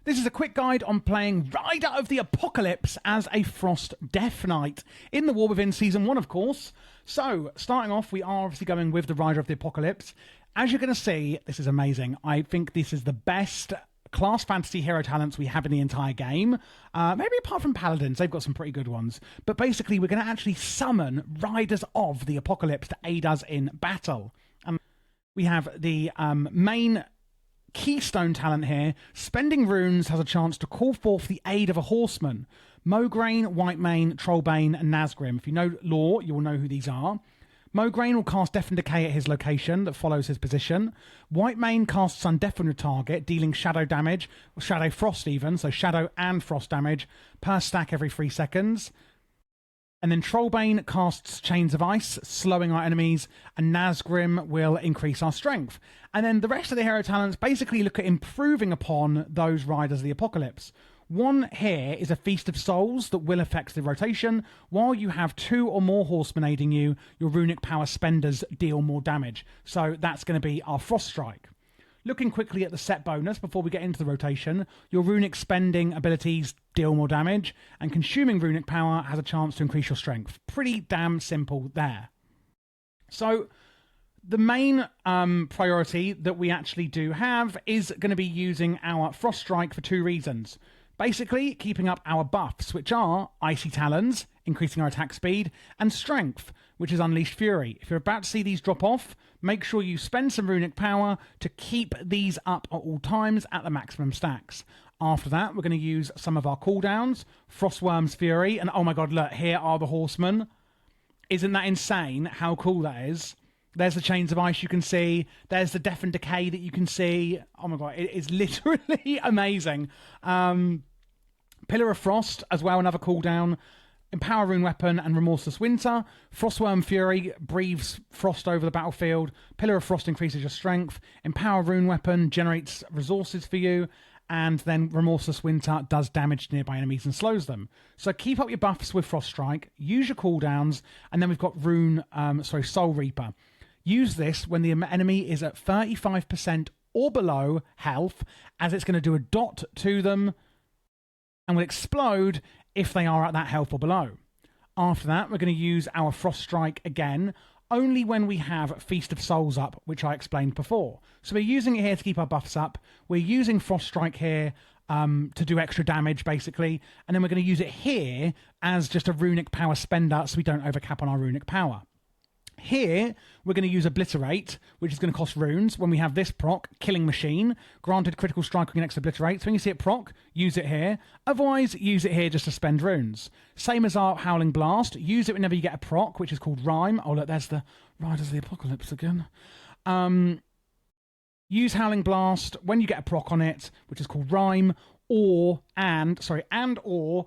This is a quick guide on playing Rider of the Apocalypse as a Frost Death Knight in the War Within Season 1, of course. So, starting off, we are obviously going with the Rider of the Apocalypse. As you're going to see, this is amazing. I think this is the best class fantasy hero talents we have in the entire game. Maybe apart from Paladins, they've got some pretty good ones. But basically, we're going to actually summon Riders of the Apocalypse to aid us in battle. We have the main keystone talent here. Spending runes has a chance to call forth the aid of a horseman. Mograine, Whitemane, Trollbane, and Nazgrim. If you know lore, you will know who these are. Mograine will cast Death and Decay at his location that follows his position. Whitemane casts Undeath on your target, dealing shadow damage, or shadow frost even, so shadow and frost damage, per stack every 3 seconds. And then Trollbane casts Chains of Ice, slowing our enemies, and Nazgrim will increase our strength. And then the rest of the hero talents basically look at improving upon those Riders of the Apocalypse. One here is a Feast of Souls that will affect the rotation. While you have 2 or more horsemen aiding you, your runic power spenders deal more damage. So that's going to be our Frost Strike. Looking quickly at the set bonus before we get into the rotation, your runic spending abilities deal more damage, and consuming runic power has a chance to increase your strength. Pretty damn simple there. So the main priority that we actually do have is going to be using our Frost Strike for 2 reasons. Basically, keeping up our buffs, which are Icy Talons, increasing our attack speed, and Strength, which is Unleashed Fury. If you're about to see these drop off, make sure you spend some runic power to keep these up at all times at the maximum stacks. After that, we're going to use some of our cooldowns, Frostworm's Fury, and oh my god, look, here are the horsemen. Isn't that insane how cool that is? There's the Chains of Ice you can see. There's the Death and Decay that you can see. Oh my god, it is literally amazing. Pillar of Frost as well, another cooldown. Empower Rune Weapon and Remorseless Winter. Frostworm Fury breathes frost over the battlefield. Pillar of Frost increases your strength. Empower Rune Weapon generates resources for you. And then Remorseless Winter does damage to nearby enemies and slows them. So keep up your buffs with Frost Strike. Use your cooldowns. And then we've got Soul Reaper. Use this when the enemy is at 35% or below health, as it's going to do a dot to them and will explode if they are at that health or below. After that, we're going to use our Frost Strike again, only when we have Feast of Souls up, which I explained before. So we're using it here to keep our buffs up. We're using Frost Strike here to do extra damage, basically. And then we're going to use it here as just a runic power spender so we don't overcap on our runic power. Here, we're going to use Obliterate, which is going to cost runes. When we have this proc, Killing Machine, granted critical strike against Obliterate. So when you see it proc, use it here. Otherwise, use it here just to spend runes. Same as our Howling Blast. Use it whenever you get a proc, which is called Rhyme. Oh, look, there's the Riders of the Apocalypse again. Use Howling Blast when you get a proc on it, which is called Rhyme, or to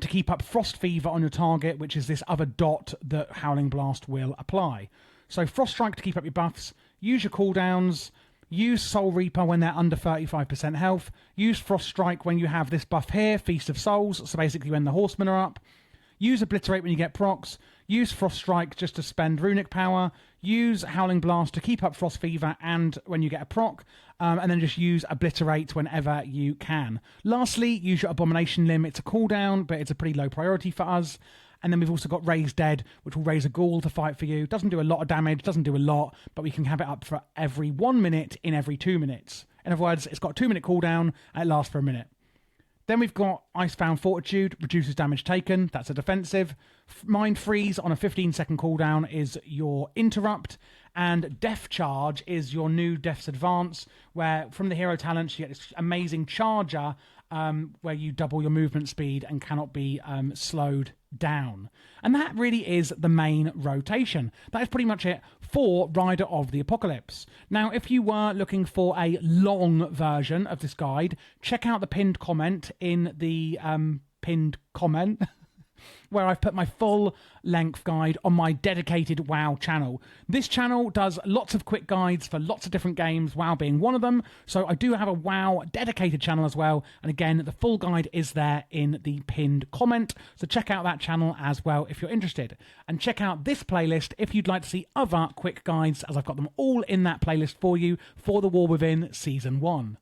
keep up Frost Fever on your target, which is this other dot that Howling Blast will apply. So Frost Strike to keep up your buffs, use your cooldowns, use Soul Reaper when they're under 35% health, use Frost Strike when you have this buff here, Feast of Souls, so basically when the horsemen are up, use Obliterate when you get procs, use Frost Strike just to spend runic power, use Howling Blast to keep up Frost Fever and when you get a proc, and then just use Obliterate whenever you can. Lastly, use your Abomination Limb. It's a cooldown, but it's a pretty low priority for us. And then we've also got Raise Dead, which will raise a ghoul to fight for you. Doesn't do a lot of damage, doesn't do a lot, but we can have it up for every 1 minute in every 2 minutes. In other words, it's got a 2-minute cooldown, and it lasts for a minute. Then we've got Icebound Fortitude, reduces damage taken. That's a defensive. Mind Freeze on a 15-second cooldown is your interrupt. And Death Charge is your new Death's Advance, where from the hero talents you get this amazing charger where you double your movement speed and cannot be slowed down. And that really is the main rotation. That is pretty much it for Rider of the Apocalypse. Now, if you were looking for a long version of this guide, check out the pinned comment in the pinned comment where I've put my full-length guide on my dedicated WoW channel. This channel does lots of quick guides for lots of different games, WoW being one of them. So I do have a WoW dedicated channel as well. And again, the full guide is there in the pinned comment. So check out that channel as well if you're interested. And check out this playlist if you'd like to see other quick guides, as I've got them all in that playlist for you for the War Within Season 1.